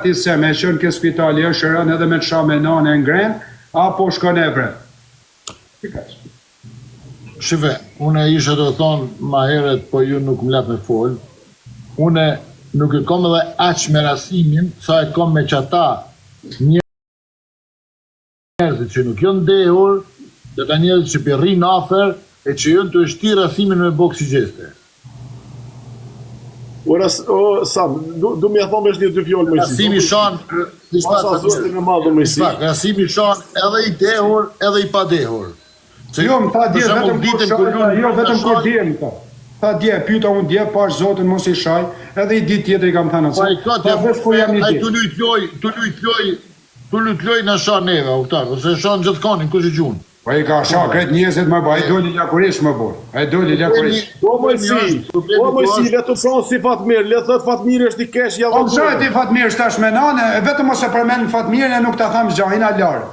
ti se me qënë ke spitali është rënë edhe me të shame nane ngren, apo shkon e vret. Shive, une ishe të thonë ma heret, po ju nuk më lep me folë. Une nuk e kom edhe aq me rasimin, sa e kom me qata njerëzit që nuk jënë dehur, dhe ta njerëzit që përrin afer, e që jënë të ështi rasimin me boksigjeste. Ora, Sam, du me thonë është një dy fjallë më Rasimi shanë, rasimi shanë edhe i dehur, edhe i pa dehur. Jo, më tha dje, vetëm kur dje më tha. Tha dje, pyta unë dje, pash Zotin mos i shaj, edhe i ditë tjetër i kam thënë atësa. Ai tu lut loj në shanë neve, ose shanë gjithë kanin, kush i gjunë. Pa i ka shah, kretë njëzit më bërë, a i doli lakurish më bërë, a i doli lakurish. O mëjsi, le të shonë si Fatmir, le thët Fatmir është i kesh javë. O mësoj ti Fatmir shtash me nane, vetëm ose përmenë Fatmirin e nuk të thamë zgjajin a larë.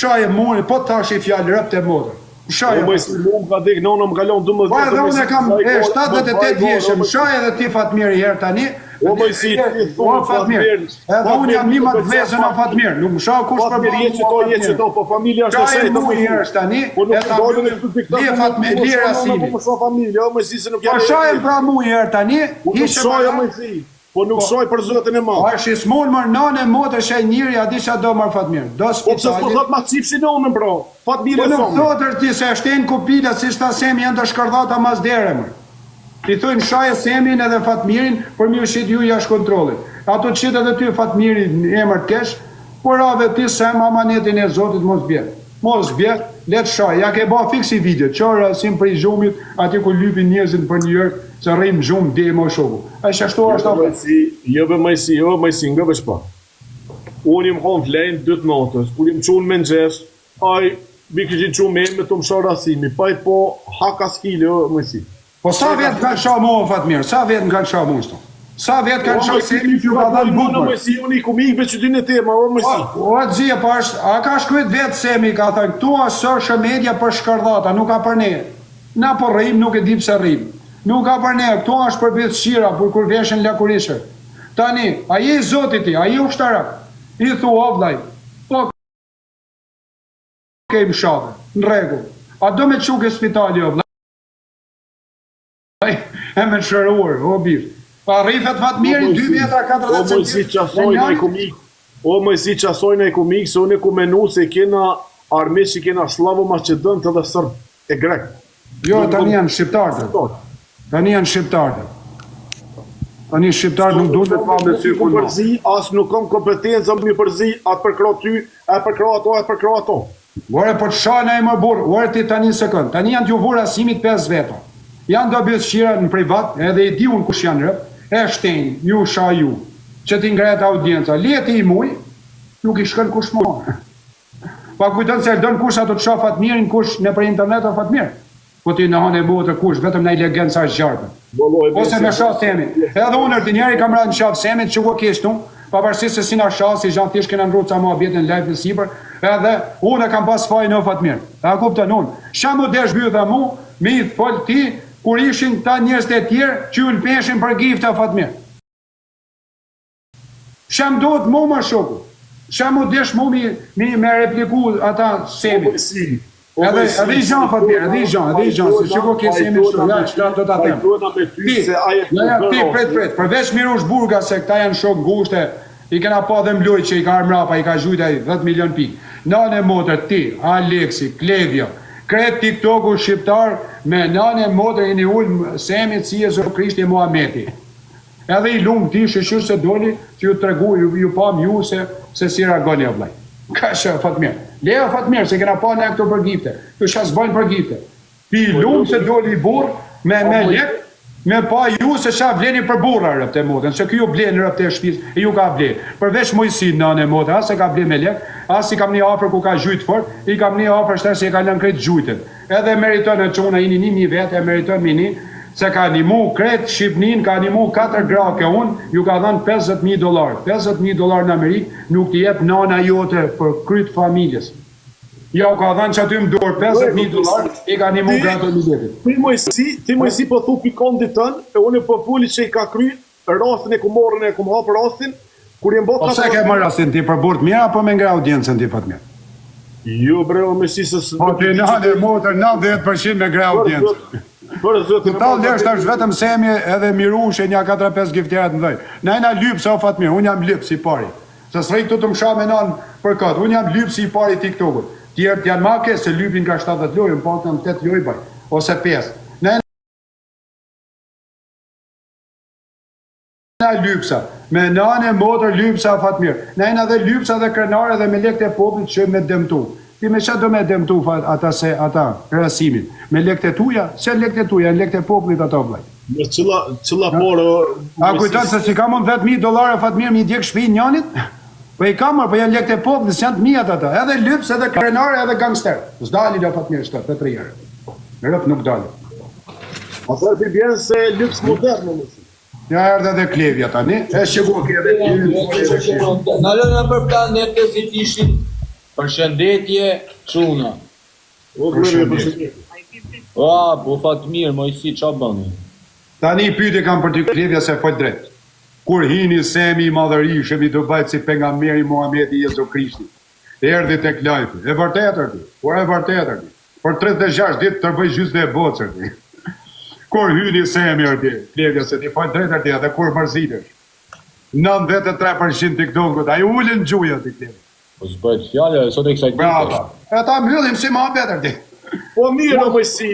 Shaje muni, po të thash i fjallë rëp të modër. O mëjsi, mu më ka dek, nono më kalon 12 vjetë. Po edhe unë e kam 78 vjeshëm, shaje edhe ti Fatmir i herë tani. O mëjsi, ti thonë Fatmir. Edhe unë jam një më të vlezën a Fatmir, nuk më shahë kush për Fatmir, jetë që to, po familja është e sejtë. Shaje mu i herë tani, e ta lije Fatmir, lije rasimi. Po shaje pra mu i herë tani, po nuk shoj për Zotin e madh. A shi smol mër nane motë shaj njëri, a di qa do mërë Fatmir. Do spitali. Po pëse s'po thot ma qipsi nonën, bro. Fatmir e thonë. Po nuk thotër ti se shtenë kupilat si shta semi janë të shkërdhata mas dere mërë. Ti thujnë shaje semin edhe Fatmirin, për mirë shqit ju jash kontrolit. Ato të qit edhe ty Fatmirin emër të kesh, por ave ti sem amanetin e Zotit mos bjerë. Mos bjerë, letë shaj. Ja ke ba fiksi video, qërë asim për i zhumit, ati ku lypin njëzit për një jërë, se rrim gjumë dhe më shoku. A i shashtu ashtu apë? Jo mëjsi, nga veç pa. Unë im hon vlejnë 2 natës, kur im qunë me nxesh, aj, bi këshin qunë me të më shah rasimi, pa i po haka s'kile, mëjsi. Po sa vetë kanë shah mua, Fatmir, sa vetë kanë shah mua shto? Sa vetë kanë shah semi që ka dhanë bukër? Mëjsi, unë i ku mikë me që dy në tema, mëjsi. O, të zhja pash, a ka shkujt vetë semi, ka thënë, këtu a social media për shkardhata, nuk ka për ne. Na po rrim, nuk e di pse rrim. Nuk ka për ne, këtu është për bëtë shira, për kur veshen lakurishër. Tani, a je i zotit ti, a je ushtarak? I thu ovlaj, po kejmë shave, në regu. A do me quke spitali ovlaj? E me të shëruar, o birë. Pa rrifet Fatmirin, 2 metra, 4 O mëjsi qasojnë e kumik, se unë e ku menu se kena armi që kena Slavo Macedon të dhe Sërb e Grek. Jo, tani janë shqiptarët. Tani janë shqiptarët. Tani shqiptarët nuk duhet të pa me sy ku në. Asë nuk kam kompetencë më përzi, atë përkro ty, e përkro ato. Vore, po të shana e më burë, vore ti tani një sekund. Tani janë t'ju vurë asimit 5 veta. Janë do bëjës shira në privat, edhe i di unë kush janë rëp, e shtenë, ju sha ju, që ti ngret audienca. Leti i muj, nuk i shkën kush më. Pa kujtën se dënë kush ato të sha Fatmirin, kush në për internet o Fatmir. Po ti në hanë e botë kush, vetëm në i legendë sa zgjarëpën. Ose me shah semi. Edhe unë të njeri kam rrë në shah semi, që ku kishtu, pavarësisht se si na shah, si gjanë thjesht kena ndru ca ma bjetën live në sipër, edhe unë kam pas faj në Fatmir. E kuptën unë. Sha mu desh bjë mu, mi i fol ti, kur ishin ta njerëz të tjerë, që unë peshin për gifte a Fatmir. Sha më do të mu më shoku. Sha mu desh mu me repliku ata semi. Edhe i gjanë Fatmir, edhe i gjanë, se që ko kje semi shtu, ja, që do të atem. Ti, pret, përveç Mirush Burga, se këta janë shok ngushte, i kena pa dhe mloj që i ka armrapa, i ka zhujta 10 milion pikë. Nane motër, ti, Aleksi, Klevjo, kretë TikToku shqiptar, me nane motër i një ullë semit si e zërë Krishti Muhameti. Edhe i lumë ti shëshur se doli, që ju të regu, ju pam ju se si ragoni o vlaj. Ka shë Fatmir. Leja Fatmir, se kena pa në e këto për gifte. Të shas bajnë për gifte. Ti lumë se doli i burë, me lek, me pa ju se qa vleni për burra rëpte motën, se kjo bleni rëpte e shpis, e ju ka bleni. Përveç mojësin në anë e motën, as e ka bleni me lek, as i kam një afer ku ka gjujtë fort, i kam një afer shtë se i ka lën krejtë gjujtën. Edhe meriton e qona i një vete, e meriton mini, se ka një mu kretë Shqipnin, ka një mu 4 grake unë, ju ka dhanë $50,000. $50,000 në Amerikë, nuk t'i jep nana jote për krytë familjes. Ja, u ka dhanë që aty më dorë $50,000, i ka një mu gratë të mizetit. Ti mëjsi po thu pikon ditën, e unë po fulli që i ka kry, rastin e ku morën e ku më hapë rastin, Kur jem Po pse ke marrë rastin ti për burr të mirë apo me ngre audiencën ti Fatmir? Jo bre, o Messi se... Po ti në motër 90% me ngre audiencën. Për zotin... Total lësht është vetëm Semi edhe Mirushe një 4-5 gifterat mëdhej. Na jena lyp sa o Fatmir, unë jam lyp si pari. Se s'rejt të msha me nan për këtë, unë jam lyp si pari TikTokut. Tjerët janë make se lypin ka 70 lojë, në pak në 8 lojë baj, ose 5. Na jena lypsa, me nane motër lypsa Fatmir. Na jena dhe lypsa dhe krenare dhe me lekte poplit që me dëmtu. Ti me që do me dëmtu ata rasimin? Me lekte tuja? Se lekte tuja, në lekte poplit ata vlaj. Me qëlla porë... A kujton se si ka mund $10,000 Fatmir mi djek shpinë njanit? Po i kamër, po janë lekte poplit, s'janë të mijat ata. Edhe lyps, edhe krenare, edhe gangster. S'dali da Fatmir shtë, të 3 herë. Rëp nuk dali. A të të bjenë se lyps modern, Ja erdhe dhe klevja tani, e shqegu kje dhe Në lënë për planetë si tishin përshëndetje çuna. O, përshëndetje. Po Fatmir, Mojsi, qa bëni? Tani pyetje kam për ty klevja se fol drejt. Kur hini Semi i madhërishëm i do bajt si pejgamberi Muhamedi Jezu Krishti. Erdhi tek lajfi. E vërtetër ti. Por e vërtetër ti. Për 36 ditë të bëj gjysmë e bocër ti. Kur hyni Semi ti, klevja se ti fol drejtër ti edhe kur mërzitesh. 93% TikTokut, ai ulën gjuja ti klevja. Po s'bëhet fjallë, sot e kësaj Bravo. E ta mbyllim si ma betër ti. Po mirë, o Messi,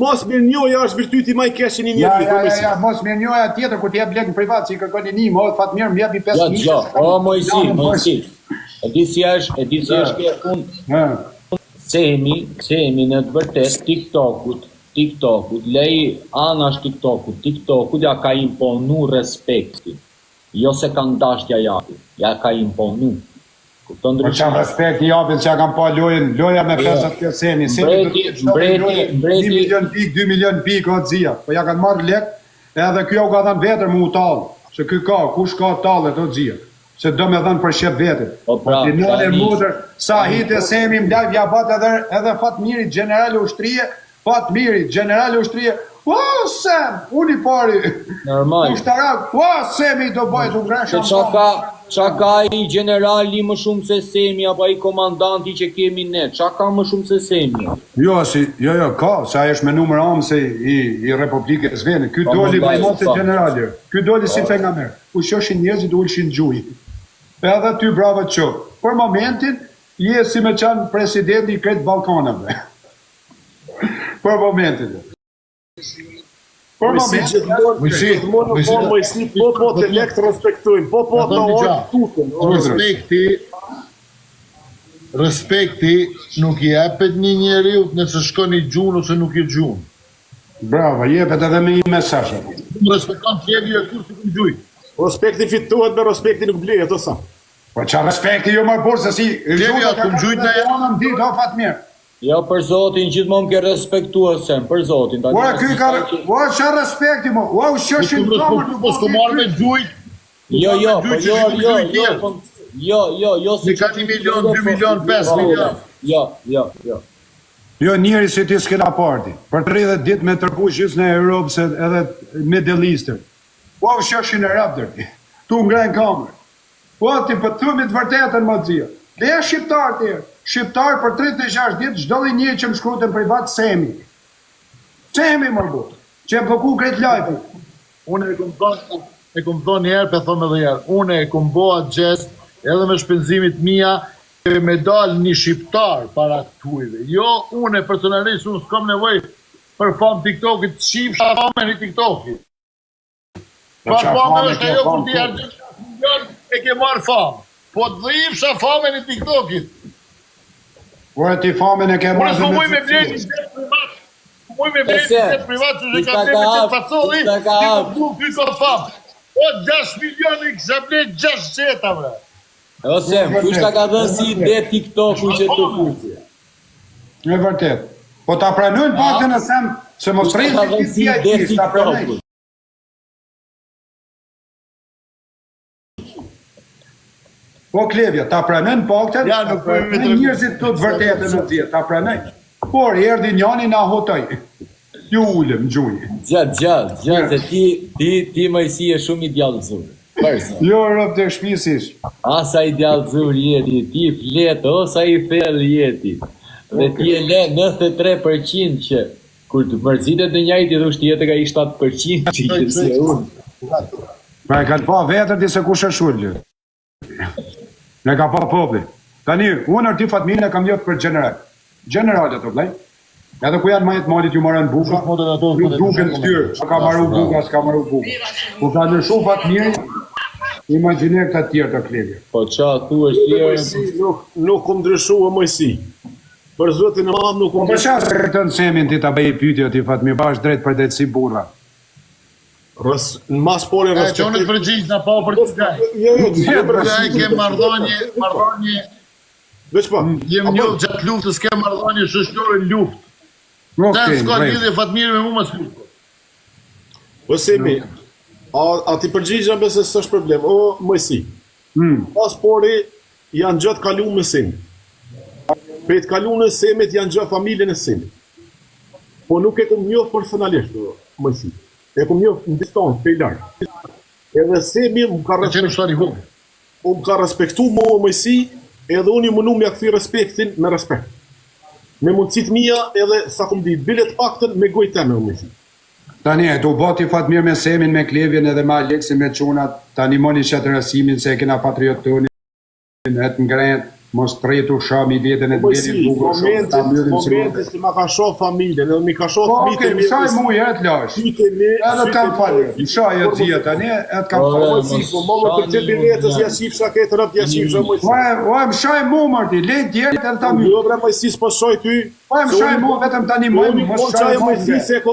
mos mirë njoja është virtyti ma i kesh një njëri. Ja, mos mirë njoja tjetër kur t'jep lek në privat, si kërkoni një, mo Fatmir më jepi 5.000. O Mojsi, e di si është kjo punë. Semi në të vërtet TikTokut, lej anash TikTokut ja ka imponu respekti. Jo se kanë dashtja japi, ja ka imponu. Po që respekt i japin që ja kam pa loja me 50 Semi. Mbreti, 1 milion pik, 2 milion pik o t'zia. Po ja kanë marrë lek, edhe kjo ka dhanë vetër mu talë. Se kjo ka, kush ka talët o t'zia. Se do me dhanë për shqep vetër. Po pra, në mutër, sa hitë e Semi më live ja bat edhe Fatmiri, general ushtrie, o, Sem, unë i pari. Normal. Ushtarak, o, Semi do bëjt u greshë. Qa ka i generali më shumë se Semi, apo i komandanti që kemi ne? Qa ka më shumë se Semi? Jo, ka, sa është me numër amëse i Republikës Vene. Ky doli me mos se generali. Ky doli si pejgamber. U shoshin njerëzit ulshin gjuj. Edhe ty bravo qo. Për momentin, je si me qanë presidenti i kretë Balkanave. Për momentin. Mojsi, po të lek të respektojnë, po të orë tutën. Respekti nuk i jepet një njeriut nëse shkon i gjun ose nuk i gjun. Bravo, jepet edhe me një mesazh. Respekton tjeri e kur si ku gjuj. Respekti fitohet me respekti nuk blejet, o sa. Po qa respekti jo më por se si... Tjeri a të më gjujt në janë në ditë, o Fatmir. Jo, për Zotin, gjithmonë ke respektuar Sem, për Zotin. Ua, qa respekti mo, ua, u shoshin kamër të po s'ku marrë me gjujt. Jo, Si ka 1 milion, 2 milion, 5 milion. Jo. Jo, njeri si ti s'kena parti. Për 30 dit me tërku gjysë në Europë se edhe Middle-Eastern. Ua, u shoshin e raptër ti. Tu ngrejnë kamër. Ua, ti për thumit vërtetën më dzia. Dhe e shqiptar ti Shqiptar për 36 ditë, çdo një që më shkrutën privat Semi. Semi më botë, që e bloku Great Life. Unë e kom thonë njerë, për thonë edhe njerë, unë e kom boa gjest, edhe me shpenzimit mia, e me dalë një shqiptar para këtujve. Jo, unë personalisht, unë s'kom nevoj për famë TikTokit, shifsha famë një TikTokit. Fa famë është e jo kur t'i argjën, e ke marë famë. Po të dhifsha famë një TikTokit. Po e ti famen e ke marrë dhe me blejnë një shetë privat. Muj me blejnë një shetë privat që ka të me që pasoli, ti të du këto famë. O, 6 milion i kësa blejnë 6 qeta, bre. O, Sem, kush ta ka dhënë si ide TikToku që të fuzi? E vërtet. Po ta pranojnë paktën e Sem, se mos rejnë të si IT, ta pranojnë. Po klevja, ta pranën paktën, ta pranën njerëzit të vërtetën në tjetë, ta pranën. Por, erdi njani na hotoj. Ju ullëm, gjujë. Gjatë, se ti Mojsi e shumë i djallëzur. Jo, rëp të shpisish. Asa i djallëzur jeti, ti flet, osa i thell jeti. Dhe ti e le 93% që kur të mërzitet në njajti dhe ushtjetë ka i 7% që i se unë. Pra e kanë pa vetër dise kush e shullë. Ne ka pa popli. Tani, unë arti Fatmirin e kam njëtë për general. Generalet të blej. Edhe ku janë majet malit ju marën buka, ju duken të tyrë, s'ka maru buka, s'ka maru buka. Ku ka nëshu Fatmirin, imagjiner këta tjerë të klevje. Po qa, thu është Mojsi, nuk kom ndryshu e Mojsi. Për zotin e madhë nuk kom Për qasë të këtë në semin ti ta bëj pytjo ti Fatmir, bash drejt për drejt si burra. Në mas pore E që unë të përgjith në pa për të gaj. Gaj ke mardhanje, Veç pa. jem një gjatë luftës, ke mardhanje shështore në luftë. Ta s'ka lidhje Fatmiri me mu më s'luft. O Semi, a ti përgjigja me se s'është problem. O Mojsi, paspori janë gjatë kalu me Semi. Për të kalu në Semit janë gjatë familjen e Semit. Po nuk e kom njohë personalisht, Mojsi. E kom njohë në distancë, për i lartë. Edhe Semi më ka respektu më Mojsi, edhe unë i mënu me akthi respektin me respekt. Me mundësit mija edhe sa kom ditë, bilet paktën me gojteme o Mojsi. Tani, tu bati Fatmir me semin, me klevjen edhe me Aleksin, me qunat, tani moni qatë rësimin se e kena patriot tonin, e të ngrenë, mos të rejtu shami vetën e të Mojsi, momentit që ma ka shoh familjen, edhe mi ka shoh fëmijët e mshaj mu e të lash, edhe të kam falë, mshaj e të zia tani, e të kam falë. Mojsi, po më të të biletës ja qifsha këtë rëpt, ja qifsha Mojsi. O, mshaj mu mërti, lejt djerit edhe ta mjë. Jo bre Mojsi, s'po shoj ty. O, mshaj mu vetëm tani mu, mshaj Mojsi, se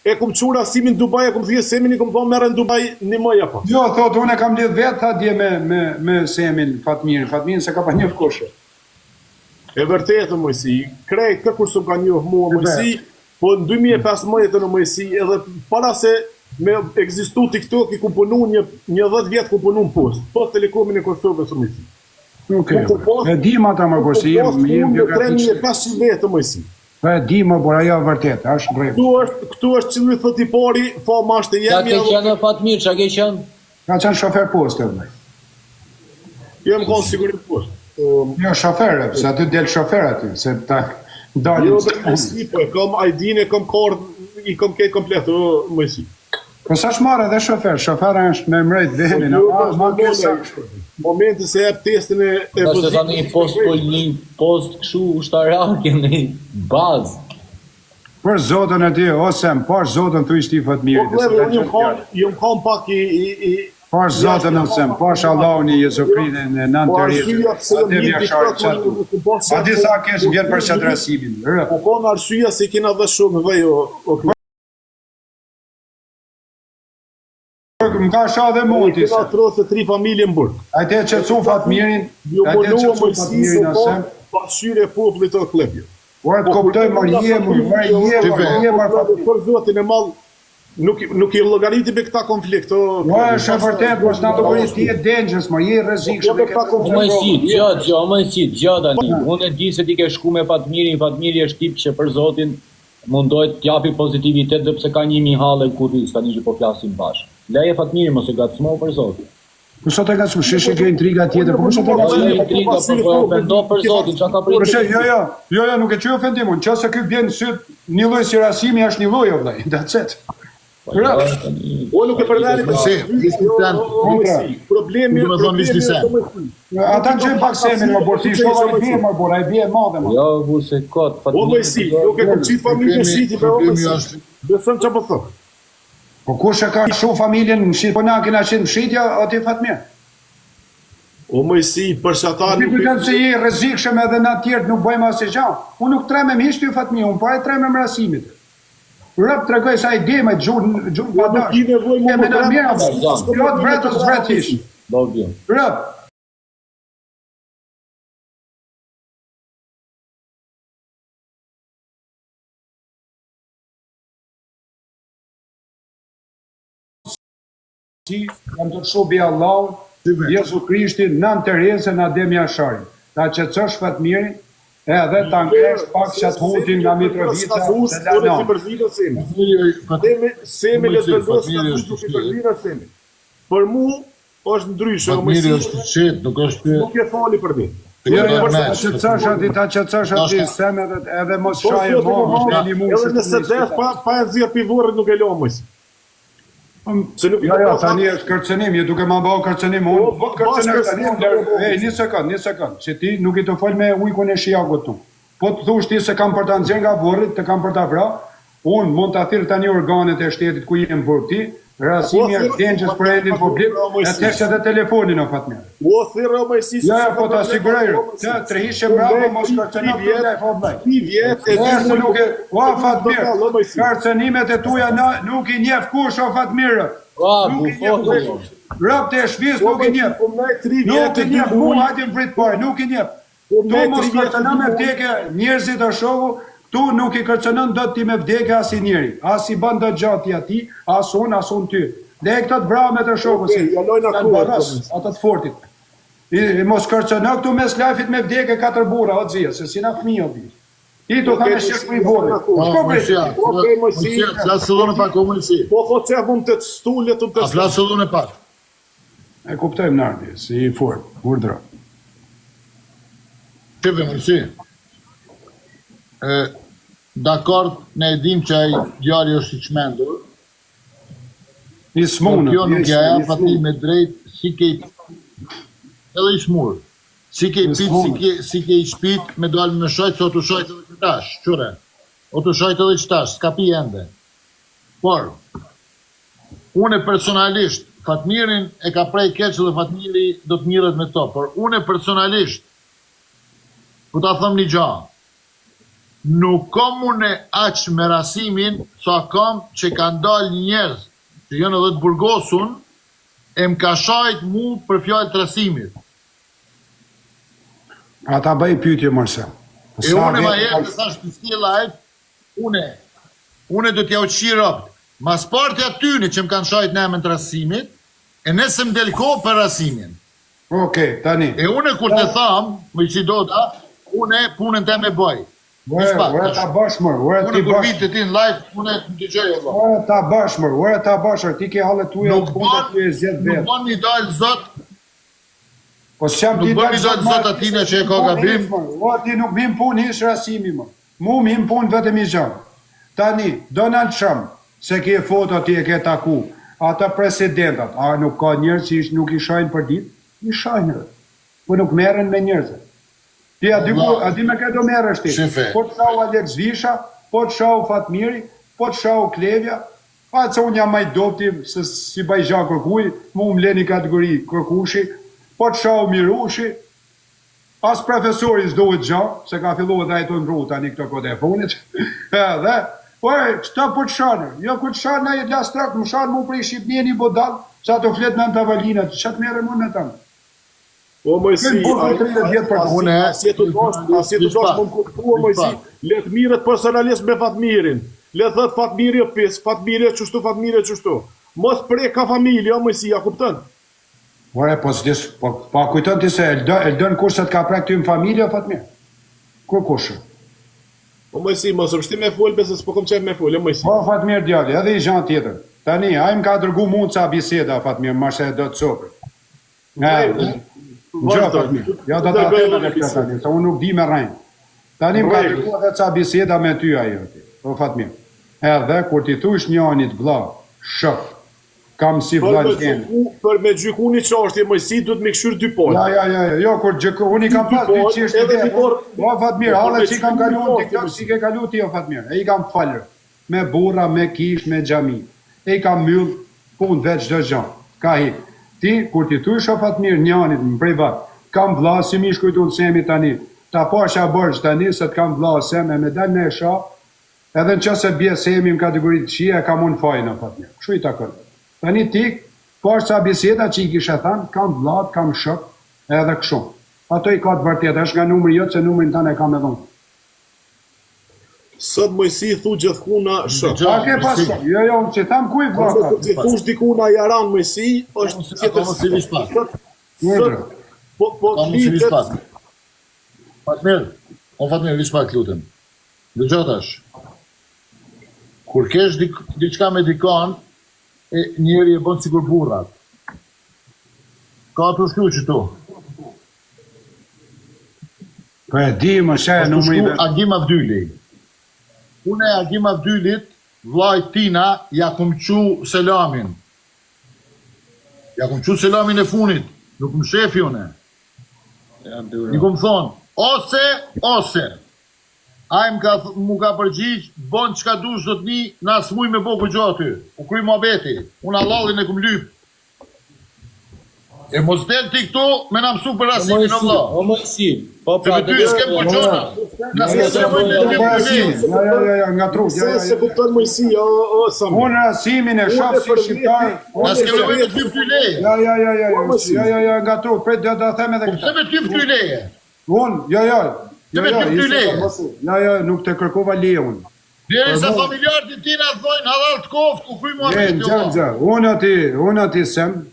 e kom qura simin Dubai, e kom thje semin, i kom thonë merë në Dubai një mëja pa. Jo, thot, unë e kam lidh vetë, tha dje me semin Fatmirin se ka pa një fkushe. E vërtetë, Mojsi, krejt kërkur së ka njohë mua, Mojsi, po në 2015 në Mojsi, edhe para se me egzistu TikTok, i ku punu një 10 vjetë ku punu në post telekomin e Kosovës, Mojsi. E di ma ta më kërsi, jem biografikë. 3500 vetë, Mojsi. E di më, por ajo vërtet, është drejt. Këtu është që në thët i pari, fa mashtë Qa jemi... ke qenë Fatmir, qa ke qenë? Ka qenë shofer post, e vëllaj. Jem konë sigurit post. Jo, shofer, se aty del shofer aty, se ta dalin... Jo, dhe Mojsi, po, e kam ID-n, e kam kord, i kam ketë komplet, Mojsi. Po sa shmarë edhe shofera është me mrejt venin, ma kësa kështu. Momenti se e testin e Da se ta një post këshu ushtarake në bazë. Për zotën e ti, osem, par zotën të ishti Fatmirit. Po, jëm kam pak i... Par zotën osem, par shalawni i Jezukritin e nën të rritë. Ate mi asharë qëtu. A di sa kesh vjen për qatë rasimin. Po, ka në arsyeja se kena dhe shumë dhe jo... Më ka sha dhe monti se. Kena trotë 3 familje më burg. Ajte që cu Fatmirin, ajte që cu Fatmirin asem. Pashyre poplit të klepjo. Ua të koptoj më jemur Fatmirin. Për zotin e malë, nuk i logariti me këta konflikt. Ua është e vërtet, mos në të bërit ti e dengjës, më je rrezikshëm. Mojsi, gjada një. Unë e di se ti ke shku me Fatmirin, Fatmiri është tip që për zotin mundojt t'japi pozitivitet dhe pse ka 1000 halë kurri s'tani që po flasim bashkë. Leje Fatmiri mos e gacmo për zotin. Po sot e gacmo, shishi kjo intriga tjetër, po sot e gacmo. Intriga, po ofendo për zotin, qa ka pritë? Jo, nuk e që ofendimun, që se kjo vjen syt një loj si rasimi është një loj, o vlej, that's it. O nuk e përnari problemi ata në gjënë pak semin më borë, si shkova i bje më borë, a i bje madhe më. Jo, vuse kot, O Mojsi, nuk e kom qitë familje shiti për o Mojsi. Besëm që për thëmë. Po kush e ka shu familjen në shqit, po na kena qenë në shqitja, ati Fatmir. O Mojsi, për që ata nuk... Ti përkën se je rrezikshëm edhe na tjertë nuk bëjmë asë gja. Unë nuk treme më hishtë ju Fatmir, unë pa e treme më rasimit. Rëp të regoj sa i dhe me gjurë padash. Keme në mira, jo të vretës vretë ishë. Rëp. Jam të shubi Allahun, Jezu Krishtin, Nën Teresën, Ademi Asharin. Ta që cësh Fatmirin, edhe ta ngresh pak që të hutin nga Mitrovica dhe Lanon. Semi le të vendosë të hutu si përzina Semi. Për mu, është ndryshe, o Fatmiri mësi, është qetë, nuk është... nuk e fali për mi. Jo, ta qetësosh aty sem edhe mos shajë më. Edhe nëse des pa e zirë pivorët nuk e lo mësi. Jo, tani është kërcënim, je duke ma bëu kërcënim, unë po kërcënoj tani. Një sekond, që ti nuk i të fol me ujkun e shijakut tu. Po të thush ti se kam për ta nxjerr nga vorrit, të kam për ta vra, unë mund ta thirr tani organet e shtetit ku jem për ti, rasimi është dengjës për endin publik, e tesh edhe telefonin o Fatmir. O thirë o mësi... Ja, po ta siguroj, të hishe bravo, mos kërcënoj të ndaj, po vllai. 3 vjet e Nëse nuk e... O Fatmir, kërcënimet e tuja nuk i njeh kush o Fatmir. Bravo, foto. Rob të shpis nuk i njeh. Nuk i njeh, mu hajde vrit parë, nuk i njeh. Tu mos kërcënon me vdekje njerëzit o shoku, tu nuk i kërcënon dot ti me vdekje as i njeri, as i bën dot gjati ati, as unë ty. Dhe këto të vramet të shoku si, ata të fortit. I mos kërcënon këtu mes lajfit me vdekje 4 burra, o xhia, se si na fëmijë o bi. I tu kanë shek për i burrë. Shko Mësia, flasëllon e pak o mësi. Po thot që mund të stullet të të... A flasëllon e pak. E kuptojmë nardi, si i fort, urdra. Qëve mësi. Dakord, ne e dim që ai djali është i çmendur. I smunë. Kjo nuk ja jap ati me drejt, si ke edhe i smur. Si ke i pit, si ke i shpit, me dalë me shajt, se o të shajt edhe qëtash, qëre. O të shajt edhe qëtash, s'ka pi ende. Por, une personalisht, Fatmirin e ka prej keq dhe Fatmiri do të mirët me to, por une personalisht, po ta thëm një gjahë, nuk kom une aq me rasimin, sa kom që kanë dalë njerëz, që jënë edhe të burgosun, e më ka shajt mu për fjallë të rasimit. Ata bëj pyetje mërse. E une ma jetë të thash të ski live, une do t'ja uqi ropt. Mas parti atyne që më kanë shajt në emën të rasimit, e nëse më delko për rasimin. Okej, tani. E une kur të tham, më i që do ta, une punën të me bëj. Ure ta bash mërë, ure ti Une kur bash. vitë ti në live, une të të gjoj e Ure ta bash mërë, ure ta bash, ti ke hallet tuja, Nuk ban një dalë zot, Po s'jam nuk ban një dalë zot atine që e ka gabim. O ti nuk bim pun ish rasimi më. Mu bim pun vetëm i gjanë. Tani, Donald Trump, se ke foto ti e ke taku, ata presidentat, a nuk ka njerëz që nuk i shajnë për ditë? I shajnë, po nuk merren me njerëzit. Ti a di me këtë do merresh ti. Po të shau Alex Visha, po të shau Fatmiri, po të shau Klevja, pa që unë jam maj dopti, se si bajgja kërkuj, mu më leni kategori kërkushi, po të shau Mirushi, as profesori s'dohet gja, se ka filluar dhe ajton rru tani këto kote e funit, edhe, po e, qëta po të shanë, jo ku të shanë, na i lastrak, më shanë mu për i Shqipnjeni bodal, sa të flet me në të valinat, që të mere mu me tanë. O mësi, asje të dosh më në kuptua mësi, letë mirët personalisht me Fatmirin, letë thët Fatmiri o pis, Fatmiri o qështu, Fatmiri o qështu. Mos prej ka familje, o mësi, ja kuptën? Ore, pa kujtën ti se Eldon kurset ka prej këty në familje, Fatmir? Kur kushë? O mësi, mos është ti me full, besë s'po kom qef me full, o mësi. O, Fatmir djali, edhe i gjanë tjetër. Tani, ajmë ka dërgu mund ca biseda, Fatmir, ma se do të sopër. Gjo, Fatmir, ja do të atëve dhe këtë tani, se unë nuk di me rajnë. Tani më ka dërgu edhe ca biseda me ty ajo, o Fatmir. Edhe, kur ti thush një anit vla, shok, kam si vla në tjenë. Për me gjyku një qashtje mësi, du të me këshyrë 2 polë. Jo, kur gjyku, unë i kam pas për qishtë të dhe, o Fatmir, ale që i kam kalu në TikTok, si ke kalu ti, o Fatmir, e i kam falër, me burra, me kish, me gjami, e i kam myllë, punë veç dhe gjanë, ka hikë. Ti, kur ti thush o Fatmir, njanit më prej vat, kam vla, si mi shkujtu në semi tani, ta pasha bërgjë tani, se të kam vla seme, me dalë në esha, edhe në qëse bje semi në kategoritë qia, kam unë fajnë o Fatmir. Kështu i takon. Tani ti, pasha biseda që i kisha thanë, kam vlat, kam shok, edhe kështu. Ato i ka të vërtet, është nga numri jotë, se numrin tane kam edhe unë. Sot mësi thu gjithkuna shok. A ke pas, jo, që tam kuj vlaka. Ti thush dikuna jaran mësi, është tjetër. Po flitet. Fatmir, vish pak lutem. Dëgjotash. Kur kesh diçka me dikon, njeri e bën sikur burrat. Ka të shkru që tu. Po e di më shë Të shkru Agim Avdyli. Une e Agim Avdylit, vlajt tina, ja kum qu selamin. Ja kum qu selamin e funit. Nuk më shefi une. Një kum thonë, ose. Ajmë mu ka përgjigj, bon qka dush do t'ni, na s'muj me bo këgjo aty. U kry mua beti. Unë Allahllin e kum lyp. E mos del ti këtu me na mësu për rasimin o vlla. O Mojsi, po Se me ty s'kem për gjona. Na s'kem për gjona. Ja, nga tru. Se kupton Mojsi, o Sami. Unë rasimin e shoh si shqiptar. Na s'kem për ty për ty leje. Ja, nga tru. Pret do ta them edhe Po këtë. pse me ty për ty leje? Unë, Të me ty për ty leje. Ja, nuk të kërkova leje unë. Deri sa familjarët ti na thojnë halal të koft, u kry mua beti. Unë ati sem,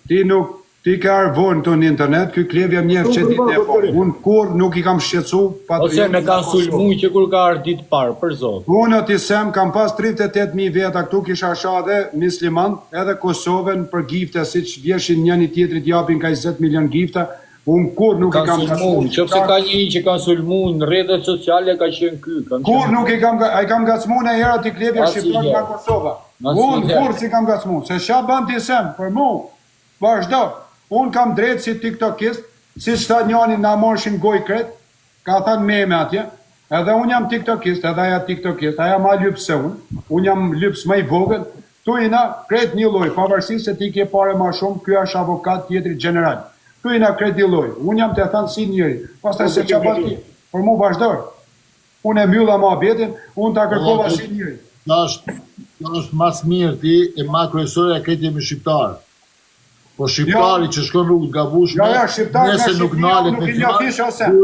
ti ka arvon të në internet, këj klevja mjef që ditë e po. Unë kur nuk i kam shqetsu. Ose me kanë sulmu që kur ka ardhur ditë parë, për Zot. Unë ati sem, kam pas 38.000 veta këtu, kisha shade misliman, edhe Kosovën për gifte, si që vjeshin njëni tjetrit japin ka 20 milion gifte. Unë kur nuk i kam sulmu, qofse ka një që kanë sulmu në rrjetet sociale ka qenë ky. Kur nuk i kam gacmu në herë ati klevja shqiptar nga Kosova. Unë kur si kam gacmu, se sha ban t'i sem, për mu, vazhdo. Unë kam drejtë si tiktokist, si shta njani nga morshin goj kret, ka thënë meme atje, edhe unë jam tiktokist, edhe aja tiktokist, aja ma lypë se unë jam lypës më i vogën, tu ina kret një loj, pavarësi se ti ke pare ma shumë, kjo është avokat tjetri general. Tu ina kret një loj, unë jam të thënë si njëri, pastaj se që bati, për mu vazhdojë. Unë e mbylla ma betin, unë ta kërkova si njëri. Ta është mas mirë ti e ma kryesore e këtë jemi shqiptarë. Po shqiptari që shkon rrugë gabushme, nëse nuk nalet me final, du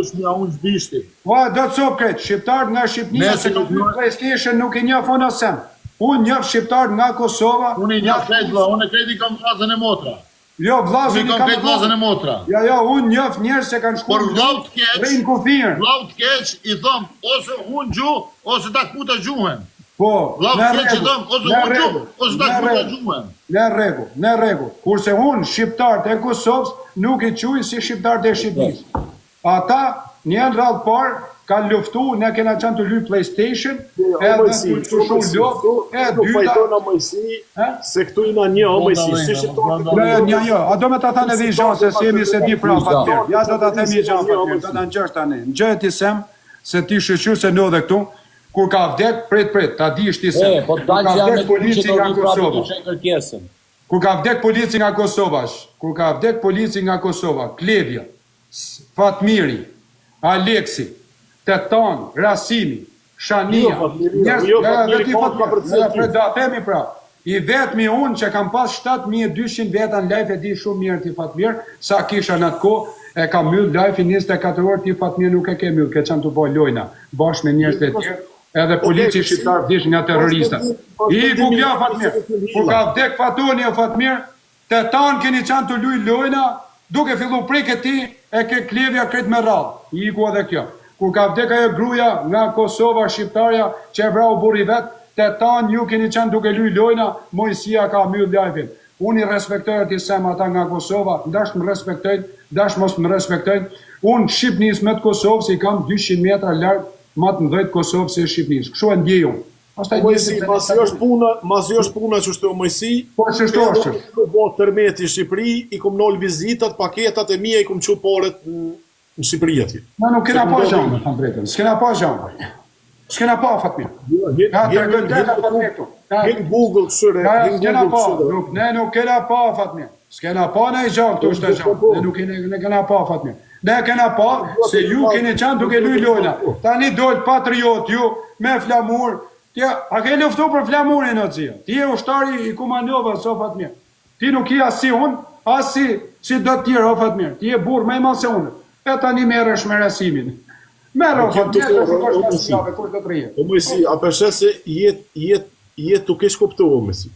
është një unë zbishti. Va, do të sopë këtë, shqiptar nga Shqipnia, se nuk në PlayStation nuk i njëf unë asem. Unë njëf shqiptar nga Kosova. Unë i njëf krejt vla, unë e krejt i kam vlazën e motra. Jo, vlazën i kam krejt vlazën e motra. Ja, unë njëf njerë se kanë shku. Por vlau të keq, i thom, ose unë gju, ose ta këputa gjuhen. Po, në regu. Kurse unë, shqiptarët e Kosovës, nuk i quj si shqiptarët e Shqipnisë. Ata, një në radhë parë, kanë luftu, ne kena qenë të luj PlayStation, edhe të shumë luftu, e dyta... Se këtu i na një, Mojsi, si shqiptarët... Jo, a do me të thane dhe i gjanë, se si jemi se di pra fatmirë. Ja, do të themi i gjanë fatmirë, do të në gjështë tani. Në gjë ti sem, se ti shqyqyr se në dhe këtu, kur ka vdek, prit, ta di ishti se. Kur ka vdek polici nga Kosova. Kur ka vdek polici nga Kosova, Klevja, Fatmiri, Aleksi, Tetan, Rasimi, Shania, i vetëmi unë që kam pas 7.200 veta në live e di shumë mirë ti Fatmir, sa kisha në të ko, e kam myllë live i 24 orë ti Fatmir nuk e ke myllë, ke qanë të boj lojna, bashkë me njërës të tjerë, edhe polici shqiptar vdish nga terroristat. I ku kja Fatmir, ku ka vdek Fatoni o Fatmir, të tanë keni qanë të luj lojna, duke fillu prej këti e ke Klevja kret me radhë, i ku edhe kjo. Ku ka vdek ajo gruja nga Kosova shqiptarja që e vrau burri vetë, të tanë ju keni qanë duke luj lojna, Mojsia ka myllë lajfin. Unë i respektojë ati sem ata nga Kosova, ndash më respektojnë, ndash mos më respektojnë. Unë Shqipnis me të Kosovës i kam 200 metra largë matë në 10 Kosovës e Shqipnis. Kështu e ndjeju. Mojsi, masi është puna që shtu Mojsi, po që shtu është. Në bo tërmeti Shqipëri, i kum nol vizitat, paketat e mija i kum që poret në Shqipëri ati. Ma nuk kena pa zhamë, në drejtën, s'kena pa zhamë. S'kena pa Fatmir. Ja, të regën deta Fatmir këtu. Hinë Google këshyre. S'kena pa, ne nuk kena pa Fatmir. S'kena pa në i gjanë këtu është të gjanë. Ne nuk kena pa Fatmir. Ne kena pa se ju keni qanë duke luj lojna. Tani dojtë patriot ju me flamur. A ke luftu për flamurin o zia. Ti e ushtari i Kumaniova o Fatmir. Ti nuk i asi unë, asi si do tjera o Fatmir. Ti e burë me ima se unë. E tani merresh me rasimin. Merë o Fatmir, të shkosh me sjave, kur do të rije. O Mojsi, a përshe se jetë të kesh kuptu o Mojsi.